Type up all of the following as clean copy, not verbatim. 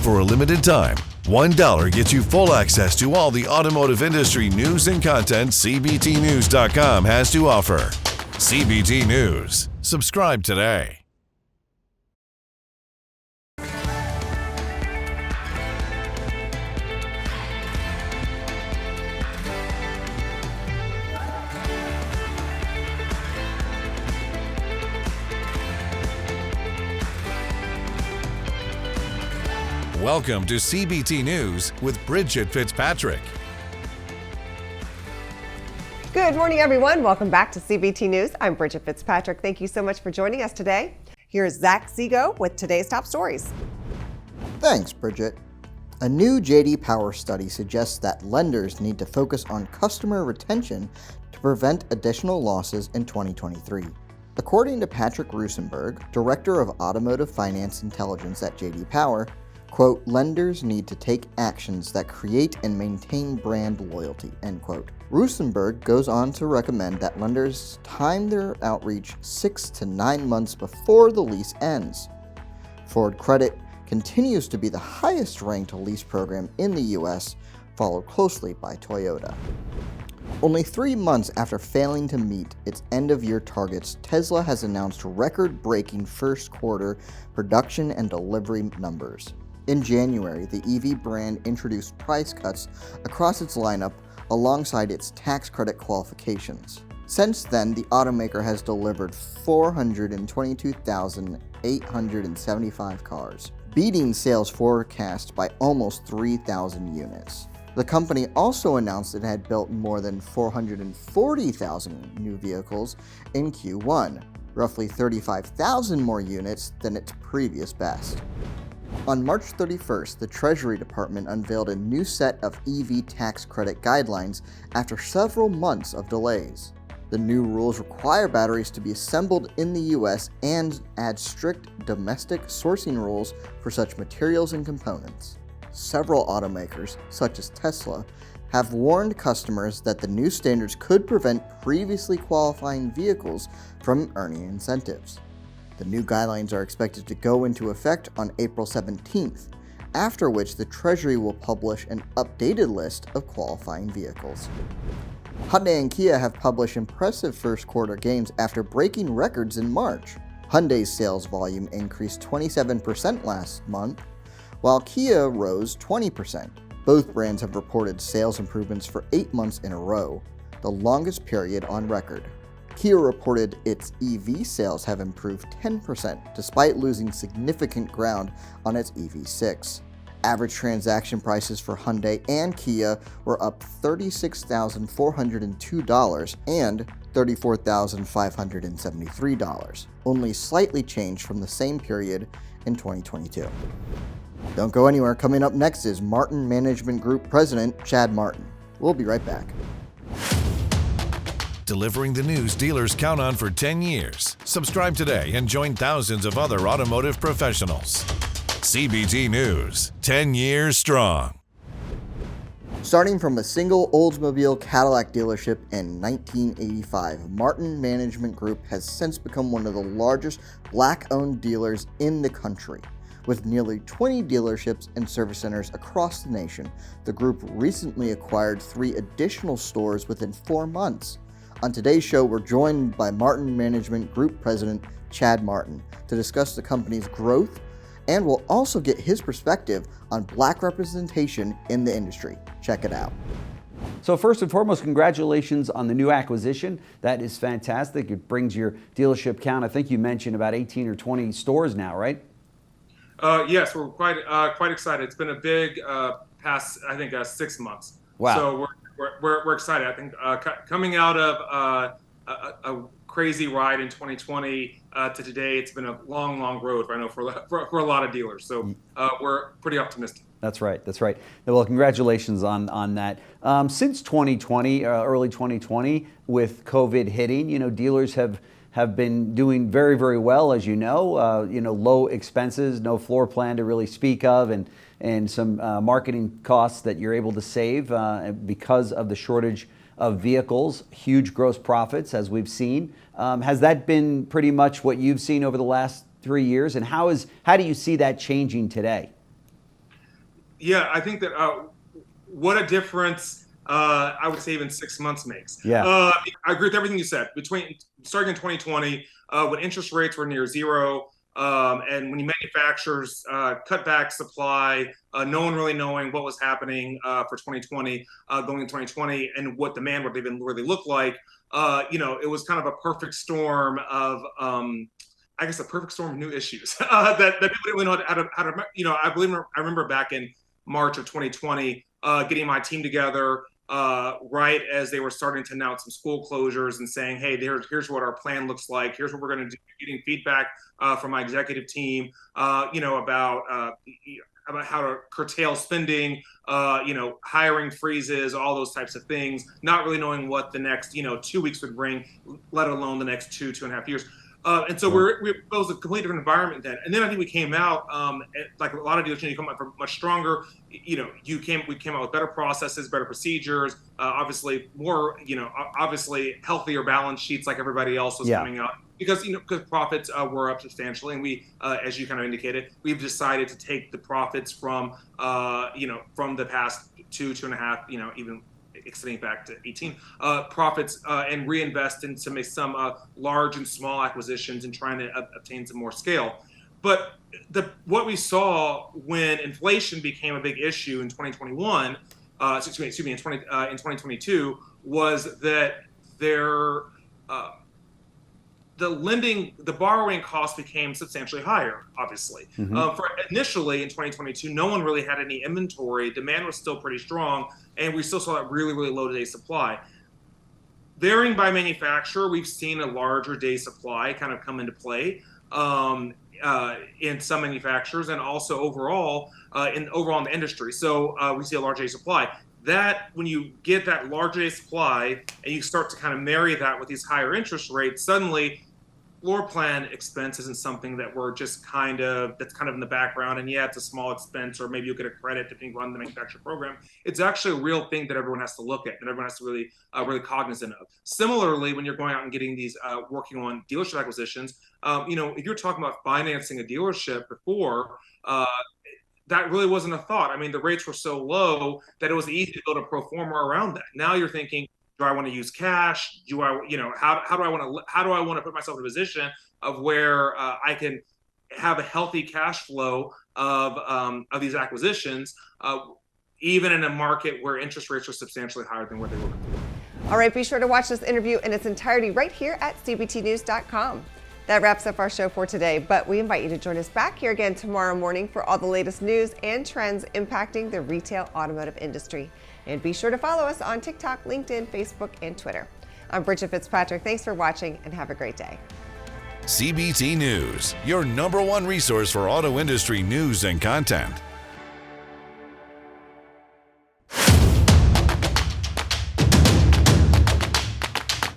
For a limited time, $1 gets you full access to all the automotive industry news and content CBTNews.com has to offer. CBT News. Subscribe today. Welcome to CBT News with Bridget Fitzpatrick. Good morning, everyone. Welcome back to CBT News. I'm Bridget Fitzpatrick. Thank you so much for joining us today. Here's Zach Zigo with today's top stories. Thanks, Bridget. A new J.D. Power study suggests that lenders need to focus on customer retention to prevent additional losses in 2023. According to Patrick Rosenberg, Director of Automotive Finance Intelligence at J.D. Power, quote, lenders need to take actions that create and maintain brand loyalty, end quote. Rosenberg goes on to recommend that lenders time their outreach 6 to 9 months before the lease ends. Ford Credit continues to be the highest ranked lease program in the U.S., followed closely by Toyota. Only 3 months after failing to meet its end-of-year targets, Tesla has announced record-breaking first quarter production and delivery numbers. In January, the EV brand introduced price cuts across its lineup alongside its tax credit qualifications. Since then, the automaker has delivered 422,875 cars, beating sales forecast by almost 3,000 units. The company also announced it had built more than 440,000 new vehicles in Q1, roughly 35,000 more units than its previous best. On March 31st, the Treasury Department unveiled a new set of EV tax credit guidelines after several months of delays. The new rules require batteries to be assembled in the U.S. and add strict domestic sourcing rules for such materials and components. Several automakers, such as Tesla, have warned customers that the new standards could prevent previously qualifying vehicles from earning incentives. The new guidelines are expected to go into effect on April 17th, after which the Treasury will publish an updated list of qualifying vehicles. Hyundai and Kia have published impressive first quarter gains after breaking records in March. Hyundai's sales volume increased 27% last month, while Kia rose 20%. Both brands have reported sales improvements for 8 months in a row, the longest period on record. Kia reported its EV sales have improved 10% despite losing significant ground on its EV6. Average transaction prices for Hyundai and Kia were up $36,402 and $34,573, only slightly changed from the same period in 2022. Don't go anywhere. Coming up next is Martin Management Group President Chad Martin. We'll be right back. Delivering the news dealers count on for 10 years. Subscribe today and join thousands of other automotive professionals. CBT News, 10 years strong. Starting from a single Oldsmobile Cadillac dealership in 1985, Martin Management Group has since become one of the largest black-owned dealers in the country. With nearly 20 dealerships and service centers across the nation, the group recently acquired 3 additional stores within 4 months. On today's show, we're joined by Martin Management Group President Chad Martin to discuss the company's growth, and we'll also get his perspective on black representation in the industry. Check it out. So first and foremost, congratulations on the new acquisition. That is fantastic. It brings your dealership count. I think you mentioned about 18 or 20 stores now, right? Yes, we're quite excited. It's been a big past, I think, 6 months. Wow. So we're excited. I think coming out of a crazy ride in 2020 to today, it's been a long road. I know for a lot of dealers. So we're pretty optimistic. That's right. That's right. Well, congratulations on that. Since 2020, early 2020, with COVID hitting, dealers have been doing very well, as you know. Low expenses, no floor plan to really speak of, and some marketing costs that you're able to save because of the shortage of vehicles. Huge gross profits, as we've seen. Has that been pretty much what you've seen over the last 3 years? And how do you see that changing today? Yeah, I think that what a difference I would say even 6 months makes. Yeah. I agree with everything you said. Between starting in 2020, when interest rates were near zero, and when manufacturers cut back supply, no one really knowing what was happening for 2020, going into 2020, and what demand would even really look like. It was kind of a perfect storm of, I guess, a perfect storm of new issues that people didn't know how to. I remember back in March of 2020, getting my team together right as they were starting to announce some school closures and saying, hey, here's what our plan looks like. Here's what we're going to do. Getting feedback from my executive team, about how to curtail spending, hiring freezes, all those types of things, not really knowing what the next, 2 weeks would bring, let alone the next 2.5 years. And so it was a completely different environment then. And then I think we came out, like a lot of dealers, you come out from much stronger. We came out with better processes, better procedures, obviously more, obviously healthier balance sheets like everybody else was coming out. Because profits were up substantially, and we, as you kind of indicated, we've decided to take the profits from the past 2.5, even extending back to 18 profits and reinvest in some large and small acquisitions and trying to obtain some more scale. But what we saw when inflation became a big issue in 2021, in 2022, was that the borrowing cost became substantially higher, obviously. For initially in 2022, no one really had any inventory. Demand was still pretty strong, and we still saw that really, really low day supply. Varying by manufacturer, we've seen a larger day supply kind of come into play in some manufacturers, and also overall in the industry. So we see a large day supply. That when you get that large day supply and you start to kind of marry that with these higher interest rates, suddenly floor plan expense isn't something that we're just that's kind of in the background. And yeah, it's a small expense, or maybe you get a credit depending on the manufacturer program. It's actually a real thing that everyone has to look at, and everyone has to really cognizant of. Similarly, when you're going out and getting these, working on dealership acquisitions, if you're talking about financing a dealership before, that really wasn't a thought. I mean, the rates were so low that it was easy to build a pro forma around that. Now you're thinking, do I want to use cash? Do I, how do I want to put myself in a position of where I can have a healthy cash flow of these acquisitions, even in a market where interest rates are substantially higher than what they were before. All right, be sure to watch this interview in its entirety right here at cbtnews.com. That wraps up our show for today, but we invite you to join us back here again tomorrow morning for all the latest news and trends impacting the retail automotive industry. And be sure to follow us on TikTok, LinkedIn, Facebook, and Twitter. I'm Bridget Fitzpatrick. Thanks for watching, and have a great day. CBT News, your #1 resource for auto industry news and content.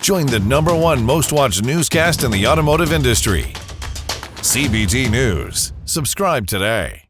Join the #1 most watched newscast in the automotive industry. CBT News. Subscribe today.